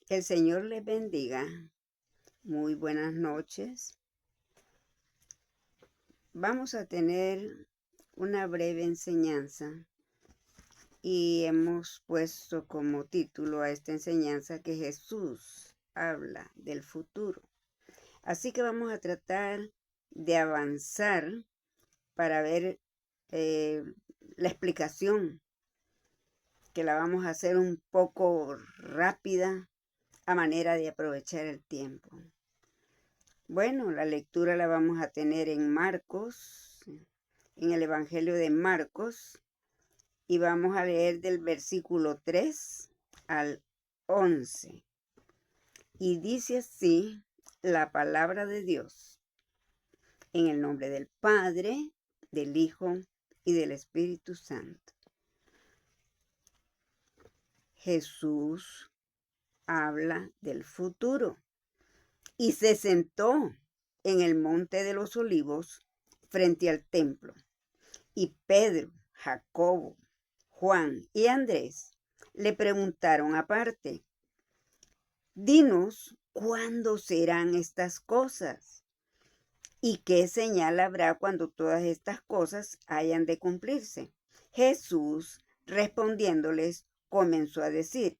El Señor les bendiga. Muy buenas noches. Vamos a tener una breve enseñanza y hemos puesto como título a esta enseñanza que Jesús habla del futuro. Así que vamos a tratar de avanzar para ver la explicación, que la vamos a hacer un poco rápida a manera de aprovechar el tiempo. Bueno, la lectura la vamos a tener en Marcos, en el Evangelio de Marcos, y vamos a leer del versículo 3 al 11. Y dice así la palabra de Dios, en el nombre del Padre, del Hijo y del Espíritu Santo. Jesús habla del futuro y se sentó en el monte de los olivos frente al templo. Y Pedro, Jacobo, Juan y Andrés le preguntaron aparte: dinos, ¿cuándo serán estas cosas? ¿Y qué señal habrá cuando todas estas cosas hayan de cumplirse? Jesús, respondiéndoles, comenzó a decir: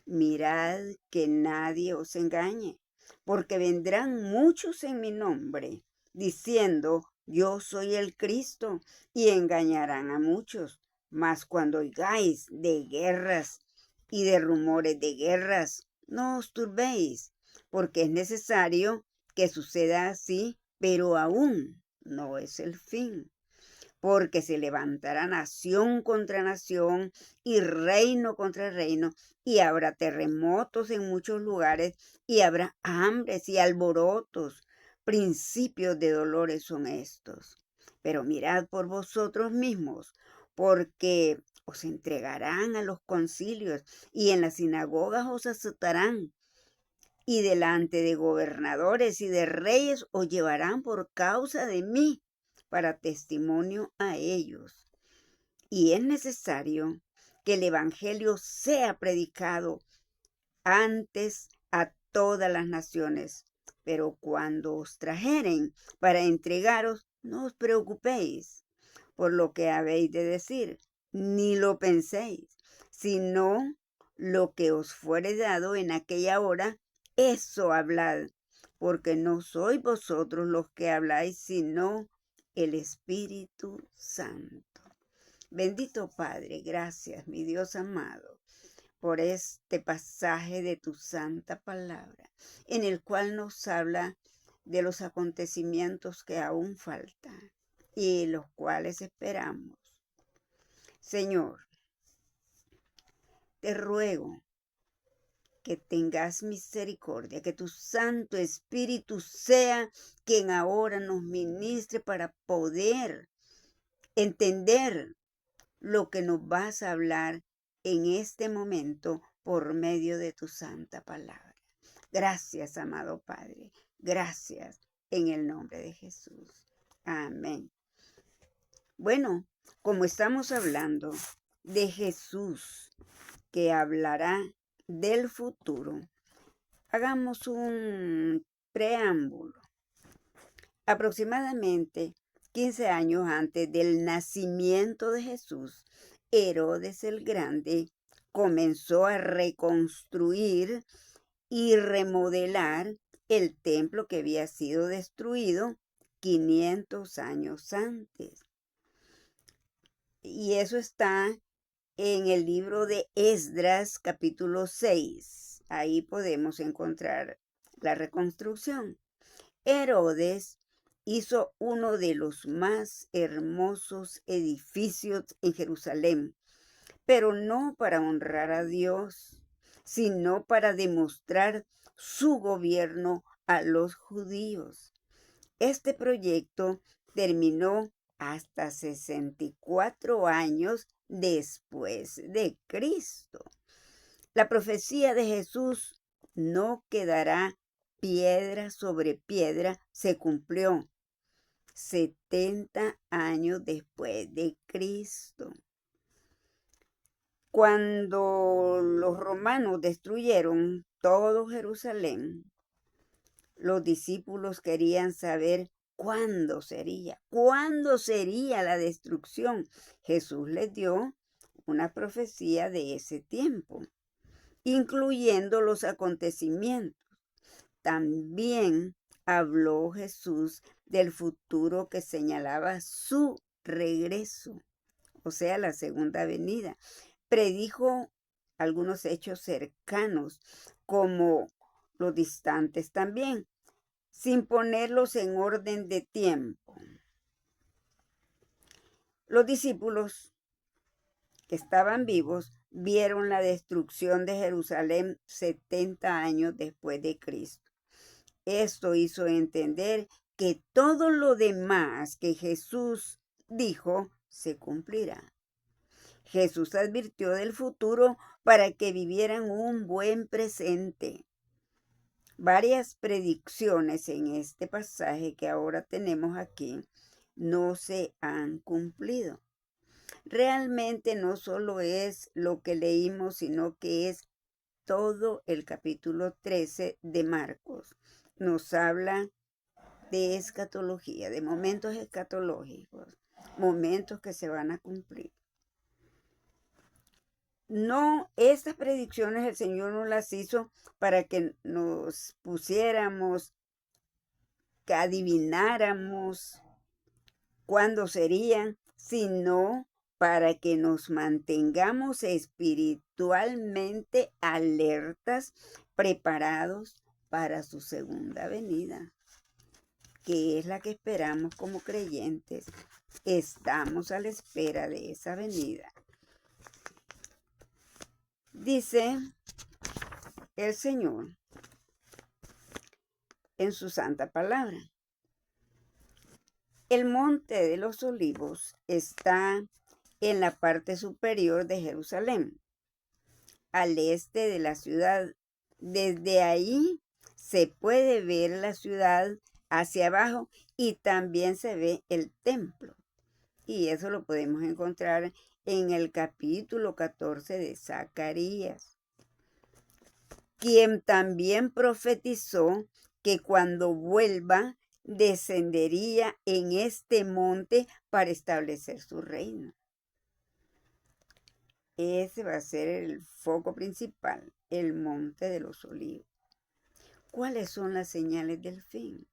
mirad que nadie os engañe, porque vendrán muchos en mi nombre, diciendo: yo soy el Cristo, y engañarán a muchos. Mas cuando oigáis de guerras y de rumores de guerras, no os turbéis, porque es necesario que suceda así, pero aún no es el fin. Porque se levantará nación contra nación y reino contra reino, y habrá terremotos en muchos lugares, y habrá hambres y alborotos. Principios de dolores son estos. Pero mirad por vosotros mismos, porque os entregarán a los concilios, y en las sinagogas os azotarán, y delante de gobernadores y de reyes os llevarán por causa de mí, para testimonio a ellos. Y es necesario que el Evangelio sea predicado antes a todas las naciones. Pero cuando os trajeren para entregaros, no os preocupéis por lo que habéis de decir, ni lo penséis, sino lo que os fuere dado en aquella hora, eso hablad, porque no sois vosotros los que habláis, sino el Espíritu Santo. Bendito Padre, gracias, mi Dios amado, por este pasaje de tu santa palabra, en el cual nos habla de los acontecimientos que aún faltan y los cuales esperamos. Señor, te ruego que tengas misericordia, que tu Santo Espíritu sea quien ahora nos ministre para poder entender lo que nos vas a hablar en este momento por medio de tu santa palabra. Gracias, amado Padre. Gracias en el nombre de Jesús. Amén. Bueno, como estamos hablando de Jesús que hablará del futuro, hagamos un preámbulo. Aproximadamente 15 años antes del nacimiento de Jesús, Herodes el Grande comenzó a reconstruir y remodelar el templo que había sido destruido 500 años antes. Y eso está en el libro de Esdras, capítulo 6. Ahí podemos encontrar la reconstrucción. Herodes hizo uno de los más hermosos edificios en Jerusalén, pero no para honrar a Dios, sino para demostrar su gobierno a los judíos. Este proyecto terminó hasta 64 años después de Cristo. La profecía de Jesús: no quedará piedra sobre piedra, se cumplió 70 años después de Cristo. Cuando los romanos destruyeron todo Jerusalén, los discípulos querían saber cuándo sería la destrucción. Jesús les dio una profecía de ese tiempo, incluyendo los acontecimientos. También habló Jesús del futuro que señalaba su regreso, o sea, la segunda venida. Predijo algunos hechos cercanos, como los distantes también, sin ponerlos en orden de tiempo. Los discípulos que estaban vivos vieron la destrucción de Jerusalén 70 años después de Cristo. Esto hizo entender que todo lo demás que Jesús dijo se cumplirá. Jesús advirtió del futuro para que vivieran un buen presente. Varias predicciones en este pasaje que ahora tenemos aquí no se han cumplido. Realmente no solo es lo que leímos, sino que es todo el capítulo 13 de Marcos. Nos habla de escatología, de momentos escatológicos, momentos que se van a cumplir. No, estas predicciones el Señor nos las hizo para que nos pusiéramos, que adivináramos cuándo serían, sino para que nos mantengamos espiritualmente alertas, preparados para su segunda venida, que es la que esperamos como creyentes. Estamos a la espera de esa venida. Dice el Señor en su santa palabra: el monte de los olivos está en la parte superior de Jerusalén, al este de la ciudad. Desde ahí se puede ver la ciudad hacia abajo y también se ve el templo. Y eso lo podemos encontrar en el capítulo 14 de Zacarías, quien también profetizó que cuando vuelva descendería en este monte para establecer su reino. Ese va a ser el foco principal, el monte de los olivos. ¿Cuáles son las señales del fin?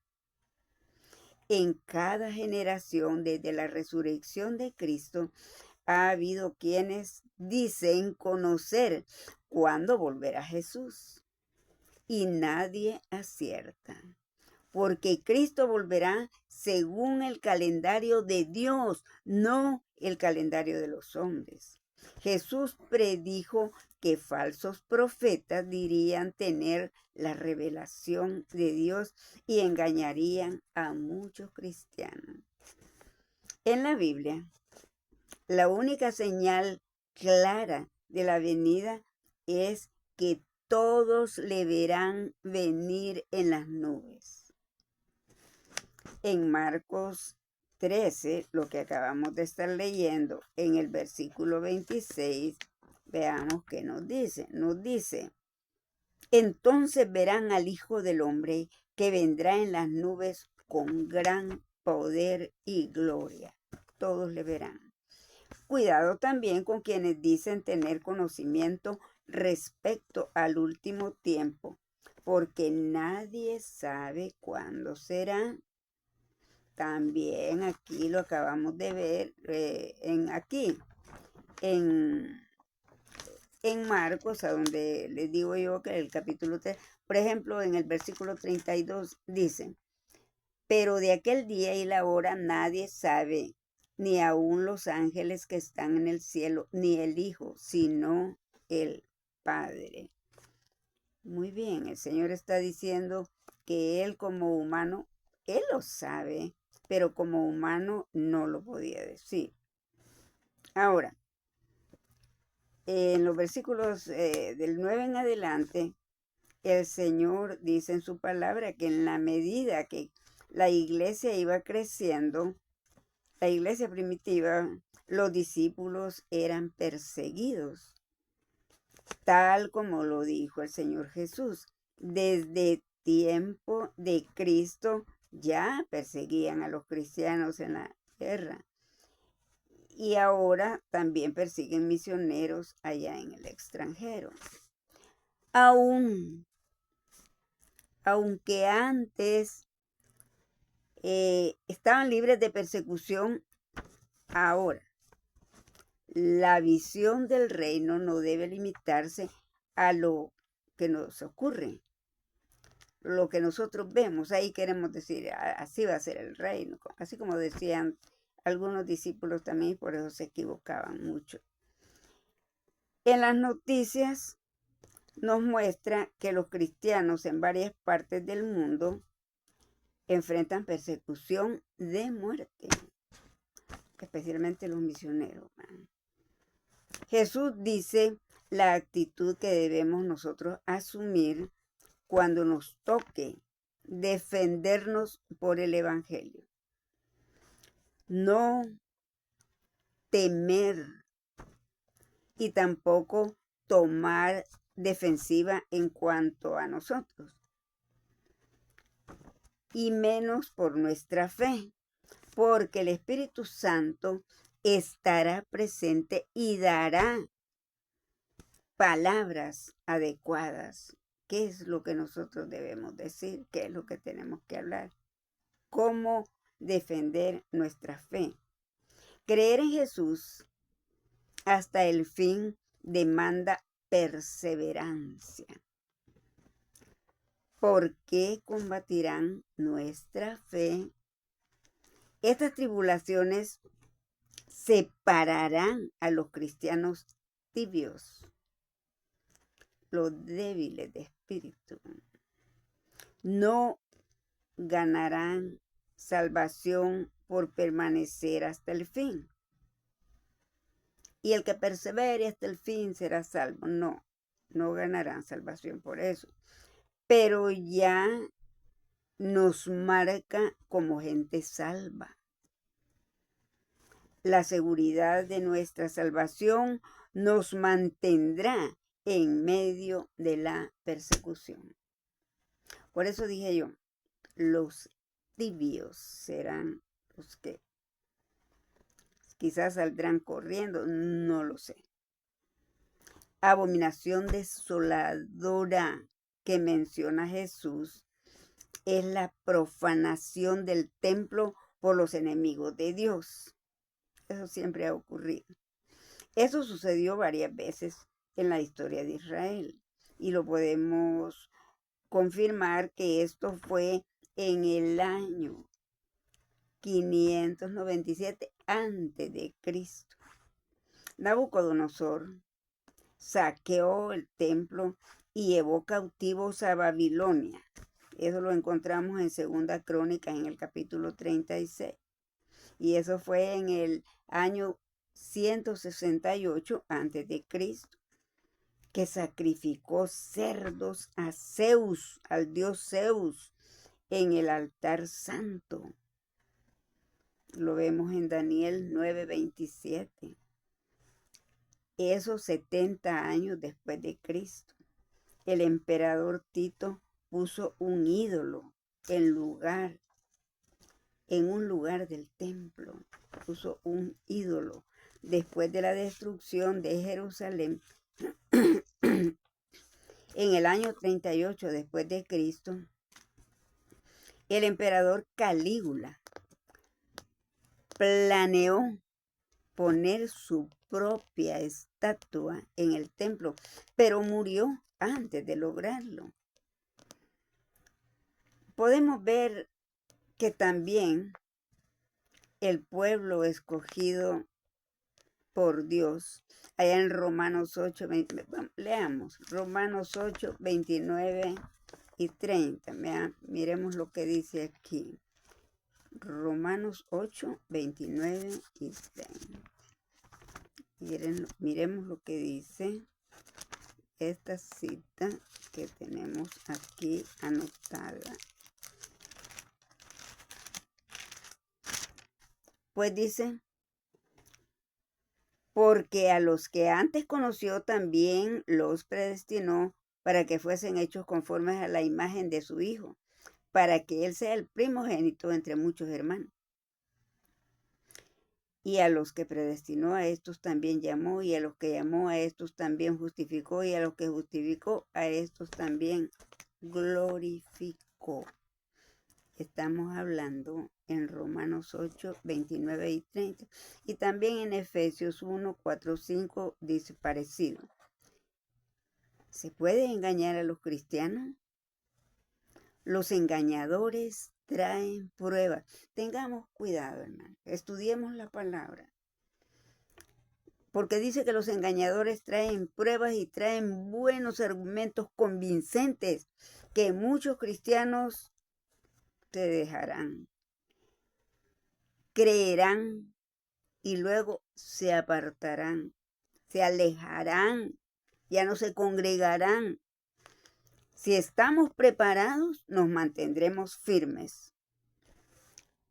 En cada generación, desde la resurrección de Cristo, ha habido quienes dicen conocer cuándo volverá Jesús. Y nadie acierta, porque Cristo volverá según el calendario de Dios, no el calendario de los hombres. Jesús predijo que falsos profetas dirían tener la revelación de Dios y engañarían a muchos cristianos. En la Biblia, la única señal clara de la venida es que todos le verán venir en las nubes. En Marcos 13, lo que acabamos de estar leyendo, en el versículo 26, veamos qué nos dice. Nos dice: entonces verán al Hijo del Hombre que vendrá en las nubes con gran poder y gloria. Todos le verán. Cuidado también con quienes dicen tener conocimiento respecto al último tiempo, porque nadie sabe cuándo será. También aquí lo acabamos de ver en Marcos, a donde les digo yo que el capítulo 3, por ejemplo, en el versículo 32 dice: pero de aquel día y la hora nadie sabe, ni aun los ángeles que están en el cielo, ni el Hijo, sino el Padre. Muy bien, el Señor está diciendo que Él como humano, Él lo sabe, pero como humano no lo podía decir. Ahora, en los versículos del 9 en adelante, el Señor dice en su palabra que en la medida que la iglesia iba creciendo, la iglesia primitiva, los discípulos eran perseguidos tal como lo dijo el Señor Jesús. Desde tiempo de Cristo ya perseguían a los cristianos en la guerra y ahora también persiguen misioneros allá en el extranjero. Aunque antes estaban libres de persecución, ahora la visión del reino no debe limitarse a lo que nos ocurre, lo que nosotros vemos. Ahí queremos decir, así va a ser el reino, así como decían algunos discípulos también, y por eso se equivocaban mucho. En las noticias nos muestra que los cristianos en varias partes del mundo enfrentan persecución de muerte, especialmente los misioneros. Jesús dice la actitud que debemos nosotros asumir cuando nos toque defendernos por el Evangelio. No temer y tampoco tomar defensiva en cuanto a nosotros, y menos por nuestra fe, porque el Espíritu Santo estará presente y dará palabras adecuadas. ¿Qué es lo que nosotros debemos decir? ¿Qué es lo que tenemos que hablar? ¿Cómo defender nuestra fe? Creer en Jesús hasta el fin demanda perseverancia. ¿Por qué combatirán nuestra fe? Estas tribulaciones separarán a los cristianos tibios, los débiles de espíritu. No ganarán salvación por permanecer hasta el fin. Y el que persevere hasta el fin será salvo. No ganarán salvación por eso. Pero ya nos marca como gente salva. La seguridad de nuestra salvación nos mantendrá en medio de la persecución. Por eso dije yo, los tibios serán los que quizás saldrán corriendo, no lo sé. Abominación desoladora que menciona Jesús es la profanación del templo por los enemigos de Dios. Eso siempre ha ocurrido. Eso sucedió varias veces en la historia de Israel y lo podemos confirmar que esto fue en el año 597 a.C. Nabucodonosor saqueó el templo y llevó cautivos a Babilonia. Eso lo encontramos en Segunda Crónicas en el capítulo 36. Y eso fue en el año 168 a.C., que sacrificó cerdos a Zeus, al dios Zeus, en el altar santo. Lo vemos en Daniel 9:27. Esos 70 años después de Cristo, el emperador Tito puso un ídolo en un lugar del templo. Puso un ídolo después de la destrucción de Jerusalén en el año 38 después de Cristo. El emperador Calígula planeó poner su propia estatua en el templo, pero murió antes de lograrlo. Podemos ver que también el pueblo escogido por Dios, allá en Romanos 8, leamos Romanos 8, 29 y 30. Miremos lo que dice aquí. Romanos 8, 29 y 30. Miremos lo que dice esta cita que tenemos aquí anotada. Pues dice, Porque a los que antes conoció también los predestinó para que fuesen hechos conformes a la imagen de su Hijo, para que Él sea el primogénito entre muchos hermanos. Y a los que predestinó, a estos también llamó, y a los que llamó, a estos también justificó, y a los que justificó, a estos también glorificó. Estamos hablando en Romanos 8, 29 y 30. Y también en Efesios 1, 4, 5 dice parecido. ¿Se puede engañar a los cristianos? Los engañadores traen pruebas. Tengamos cuidado, hermano. Estudiemos la palabra. Porque dice que los engañadores traen pruebas y traen buenos argumentos convincentes que muchos cristianos te dejarán, creerán y luego se apartarán, se alejarán, ya no se congregarán. Si estamos preparados, nos mantendremos firmes.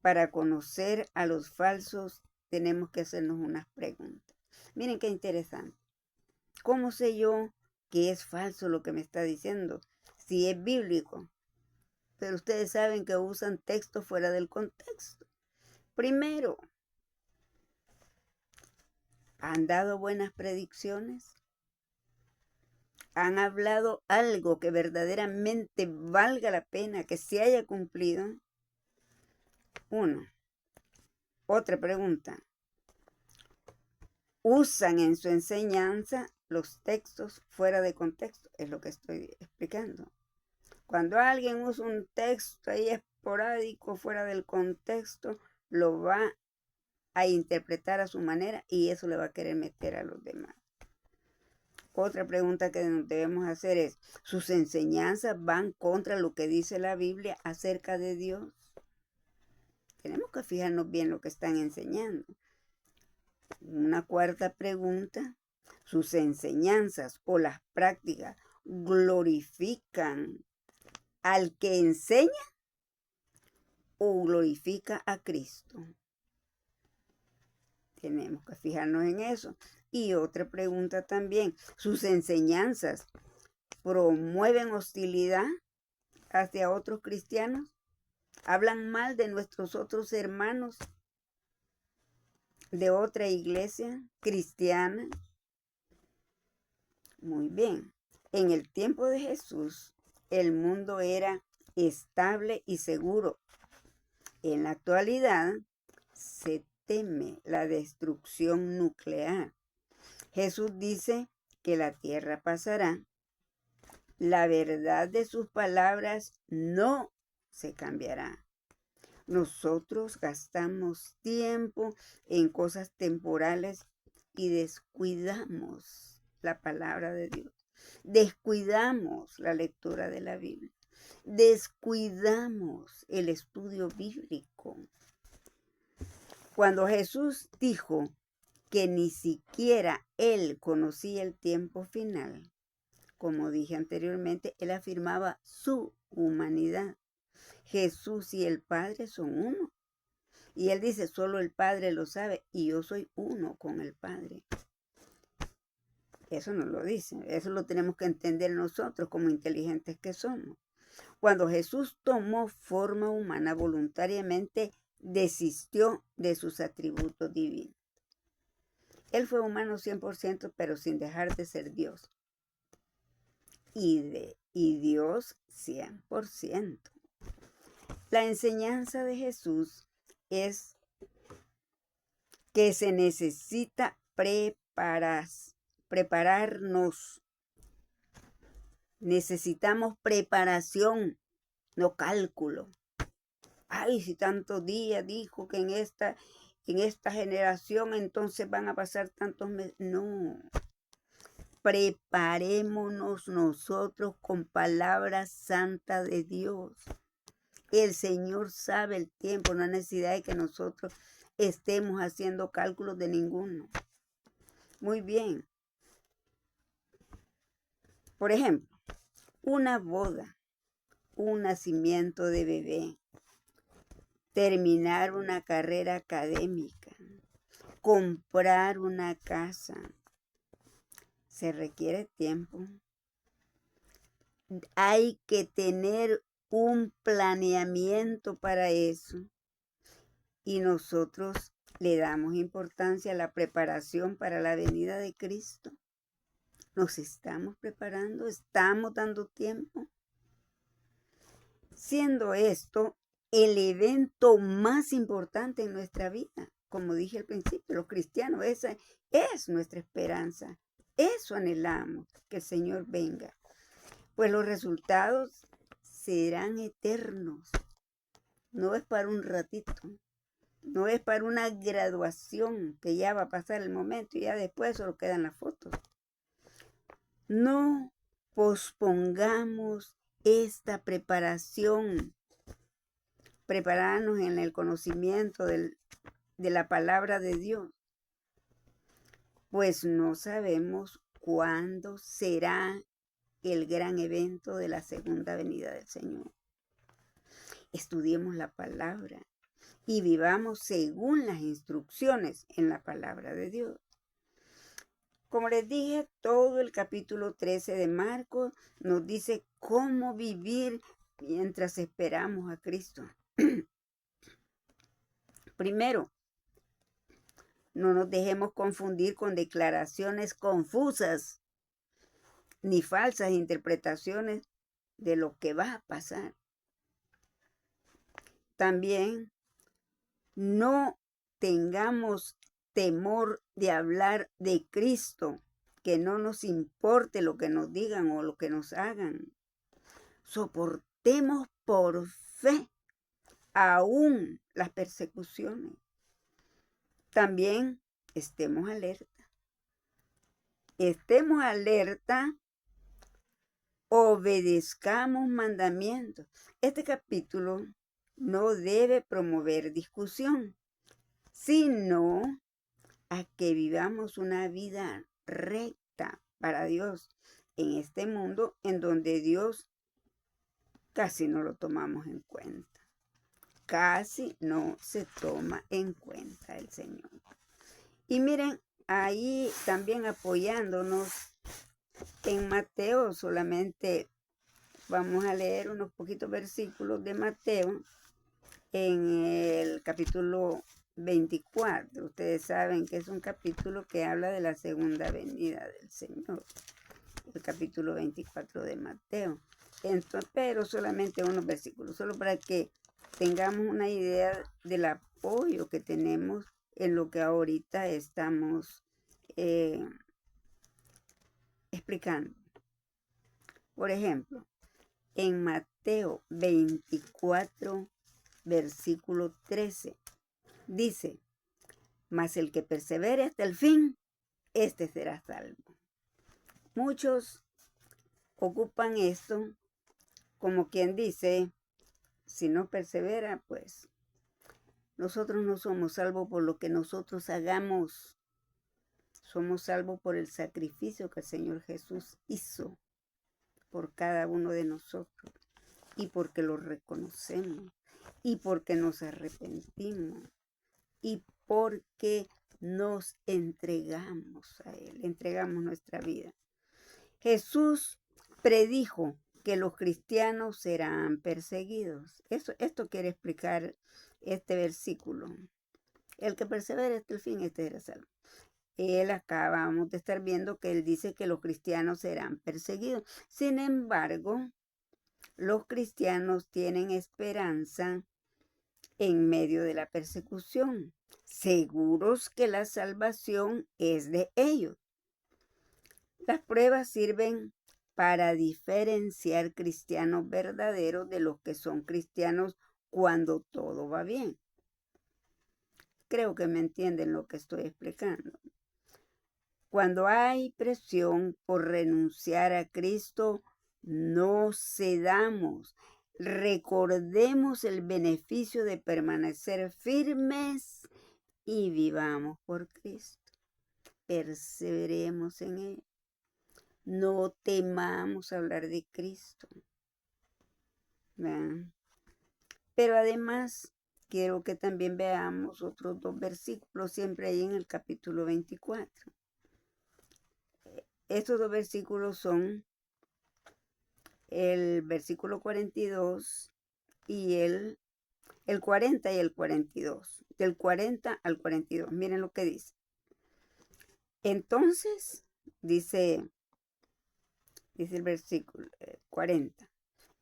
Para conocer a los falsos, tenemos que hacernos unas preguntas. Miren qué interesante. ¿Cómo sé yo que es falso lo que me está diciendo? Si es bíblico. Pero ustedes saben que usan textos fuera del contexto. Primero, ¿han dado buenas predicciones? ¿Han hablado algo que verdaderamente valga la pena que se haya cumplido? Uno. Otra pregunta. ¿Usan en su enseñanza los textos fuera de contexto? Es lo que estoy explicando. Cuando alguien usa un texto ahí esporádico fuera del contexto, lo va a interpretar a su manera y eso le va a querer meter a los demás. Otra pregunta que nos debemos hacer es, ¿sus enseñanzas van contra lo que dice la Biblia acerca de Dios? Tenemos que fijarnos bien lo que están enseñando. Una cuarta pregunta, ¿sus enseñanzas o las prácticas glorifican al que enseña o glorifica a Cristo? Tenemos que fijarnos en eso. Y otra pregunta también, ¿sus enseñanzas promueven hostilidad hacia otros cristianos? ¿Hablan mal de nuestros otros hermanos de otra iglesia cristiana? Muy bien. En el tiempo de Jesús, el mundo era estable y seguro. En la actualidad, se teme la destrucción nuclear. Jesús dice que la tierra pasará. La verdad de sus palabras no se cambiará. Nosotros gastamos tiempo en cosas temporales y descuidamos la palabra de Dios. Descuidamos la lectura de la Biblia. Descuidamos el estudio bíblico. Cuando Jesús dijo que ni siquiera Él conocía el tiempo final, como dije anteriormente, Él afirmaba su humanidad. Jesús y el Padre son uno. Y Él dice, solo el Padre lo sabe y yo soy uno con el Padre. Eso no lo dice, eso lo tenemos que entender nosotros como inteligentes que somos. Cuando Jesús tomó forma humana voluntariamente, desistió de sus atributos divinos. Él fue humano 100%, pero sin dejar de ser Dios. Y Dios 100%. La enseñanza de Jesús es que se necesita prepararnos. Necesitamos preparación, no cálculo. Ay, si tantos días dijo que en esta generación entonces van a pasar tantos meses. No. Preparémonos nosotros con palabra santa de Dios. El Señor sabe el tiempo, no hay necesidad de que nosotros estemos haciendo cálculos de ninguno. Muy bien. Por ejemplo, una boda, un nacimiento de bebé, terminar una carrera académica, comprar una casa. Se requiere tiempo. Hay que tener un planeamiento para eso. Y nosotros le damos importancia a la preparación para la venida de Cristo. Nos estamos preparando, estamos dando tiempo. Siendo esto el evento más importante en nuestra vida. Como dije al principio, los cristianos, esa es nuestra esperanza. Eso anhelamos, que el Señor venga. Pues los resultados serán eternos. No es para un ratito. No es para una graduación que ya va a pasar el momento y ya después solo quedan las fotos. No pospongamos esta preparación. Prepararnos en el conocimiento de la palabra de Dios. Pues no sabemos cuándo será el gran evento de la segunda venida del Señor. Estudiemos la palabra y vivamos según las instrucciones en la palabra de Dios. Como les dije, todo el capítulo 13 de Marcos nos dice cómo vivir mientras esperamos a Cristo. Primero, no nos dejemos confundir con declaraciones confusas ni falsas interpretaciones de lo que va a pasar. También no tengamos temor de hablar de Cristo, que no nos importe lo que nos digan o lo que nos hagan. Soportemos por fe aún las persecuciones. También estemos alerta. Estemos alerta, obedezcamos mandamientos. Este capítulo no debe promover discusión, sino a que vivamos una vida recta para Dios en este mundo en donde Dios casi no lo tomamos en cuenta. Casi no se toma en cuenta el Señor. Y miren, ahí también apoyándonos en Mateo, solamente vamos a leer unos poquitos versículos de Mateo en el capítulo 24. Ustedes saben que es un capítulo que habla de la segunda venida del Señor. El capítulo 24 de Mateo. Entonces, pero solamente unos versículos, solo para que tengamos una idea del apoyo que tenemos en lo que ahorita estamos explicando. Por ejemplo, en Mateo 24, versículo 13, dice, mas el que persevere hasta el fin, este será salvo. Muchos ocupan esto como quien dice, si no persevera, pues nosotros no somos salvos por lo que nosotros hagamos. Somos salvos por el sacrificio que el Señor Jesús hizo por cada uno de nosotros y porque lo reconocemos y porque nos arrepentimos y porque nos entregamos a Él, entregamos nuestra vida. Jesús predijo que los cristianos serán perseguidos. Esto quiere explicar este versículo. El que persevere hasta el fin, este será salvo. Él acabamos de estar viendo que él dice que los cristianos serán perseguidos. Sin embargo, los cristianos tienen esperanza en medio de la persecución, seguros que la salvación es de ellos. Las pruebas sirven para diferenciar cristianos verdaderos de los que son cristianos cuando todo va bien. Creo que me entienden lo que estoy explicando. Cuando hay presión por renunciar a Cristo, no cedamos. Recordemos el beneficio de permanecer firmes y vivamos por Cristo. Perseveremos en Él. No temamos hablar de Cristo. ¿Verdad? Pero además quiero que también veamos otros 2 versículos, siempre ahí en el capítulo 24. Estos 2 versículos son el versículo 42 y el 40 y el 42. Del 40 al 42. Miren lo que dice. Entonces, dice el versículo 40.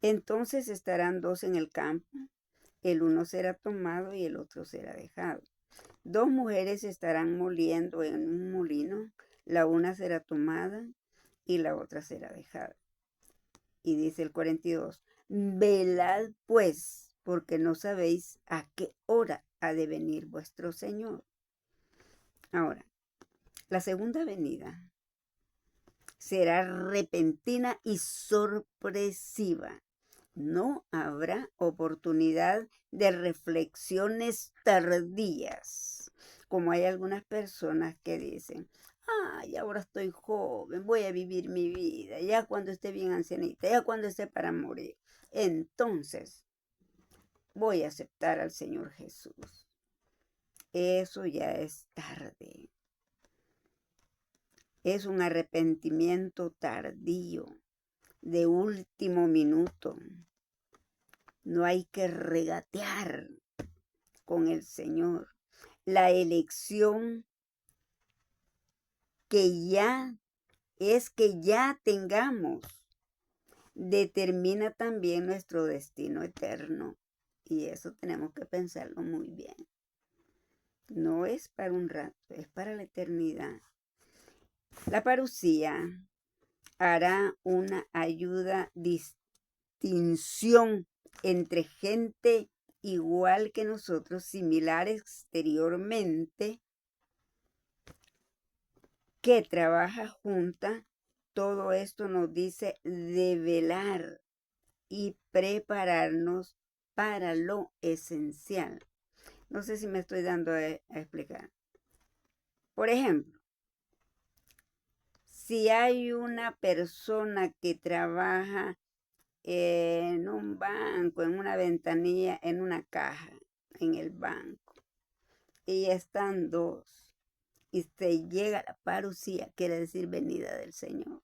Entonces estarán 2 en el campo, el uno será tomado y el otro será dejado. 2 mujeres estarán moliendo en un molino, la una será tomada y la otra será dejada. Y dice el 42, velad pues, porque no sabéis a qué hora ha de venir vuestro Señor. Ahora, la segunda venida será repentina y sorpresiva. No habrá oportunidad de reflexiones tardías, como hay algunas personas que dicen, ay, ahora estoy joven, voy a vivir mi vida, ya cuando esté bien ancianita, ya cuando esté para morir, entonces voy a aceptar al Señor Jesús. Eso ya es tarde. Es un arrepentimiento tardío, de último minuto. No hay que regatear con el Señor. La elección que ya tengamos determina también nuestro destino eterno. Y eso tenemos que pensarlo muy bien. No es para un rato, es para la eternidad. La parucía hará una ayuda distinción entre gente igual que nosotros, similar exteriormente, que trabaja junta. Todo esto nos dice de velar y prepararnos para lo esencial. No sé si me estoy dando a explicar. Por ejemplo, si hay una persona que trabaja en un banco, en una ventanilla, en una caja, en el banco, y están 2, y se llega la parucía, quiere decir venida del Señor,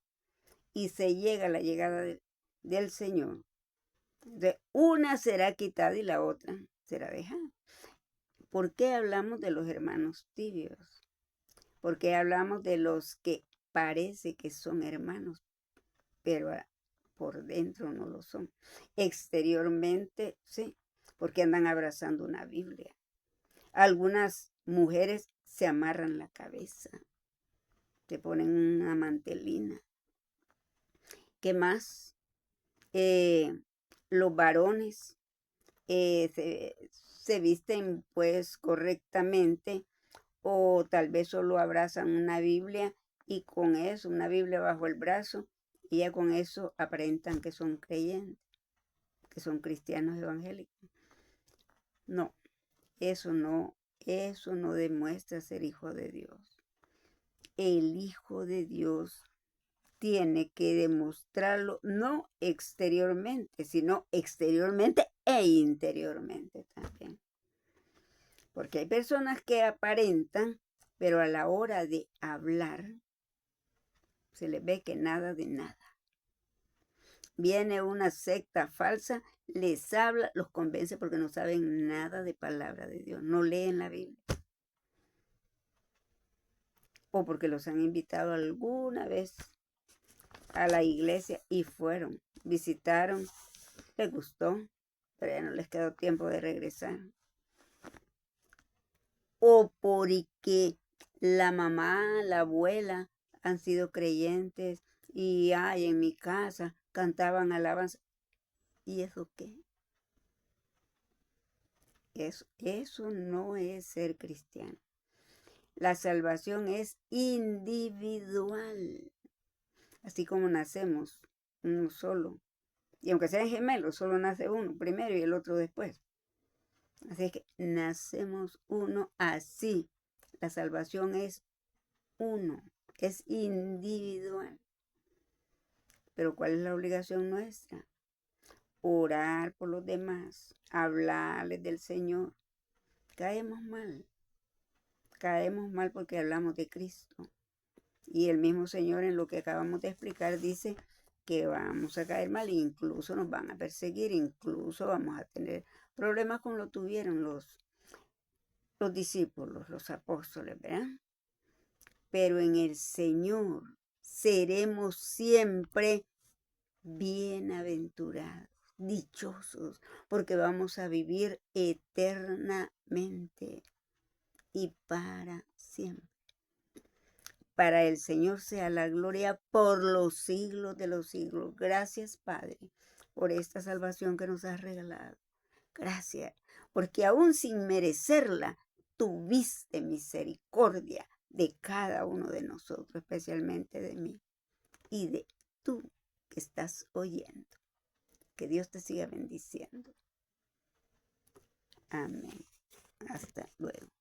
y se llega la llegada del Señor, de una será quitada y la otra será dejada. ¿Por qué hablamos de los hermanos tibios? Porque hablamos de los que parece que son hermanos, pero por dentro no lo son. Exteriormente sí, porque andan abrazando una Biblia. Algunas mujeres se amarran la cabeza, se ponen una mantelina. ¿Qué más? Los varones se visten pues correctamente, o tal vez solo abrazan una Biblia y con eso, una Biblia bajo el brazo, y ya con eso aparentan que son creyentes, que son cristianos evangélicos. No, eso no demuestra ser hijo de Dios. El hijo de Dios tiene que demostrarlo no exteriormente, sino exteriormente e interiormente también. Porque hay personas que aparentan, pero a la hora de hablar, se les ve que nada de nada. Viene una secta falsa, les habla, los convence porque no saben nada de palabra de Dios, no leen la Biblia. O porque los han invitado alguna vez a la iglesia y fueron, visitaron, les gustó, pero ya no les quedó tiempo de regresar. O porque la mamá, la abuela han sido creyentes y en mi casa cantaban alabanza. ¿Y eso qué? Eso no es ser cristiano. La salvación es individual. Así como nacemos uno solo. Y aunque sean gemelos, solo nace uno primero y el otro después. Así es que nacemos uno así. La salvación es uno, es individual. Pero ¿cuál es la obligación nuestra? Orar por los demás, hablarles del Señor, caemos mal. Caemos mal porque hablamos de Cristo. Y el mismo Señor, en lo que acabamos de explicar, dice que vamos a caer mal, incluso nos van a perseguir, incluso vamos a tener problemas como lo tuvieron los discípulos, los apóstoles, ¿verdad? Pero en el Señor seremos siempre bienaventurados, dichosos, porque vamos a vivir eternamente y para siempre. Para el Señor sea la gloria por los siglos de los siglos. Gracias, Padre, por esta salvación que nos has regalado. Gracias, porque aún sin merecerla, tuviste misericordia de cada uno de nosotros, especialmente de mí y de tú que estás oyendo. Que Dios te siga bendiciendo. Amén. Hasta luego.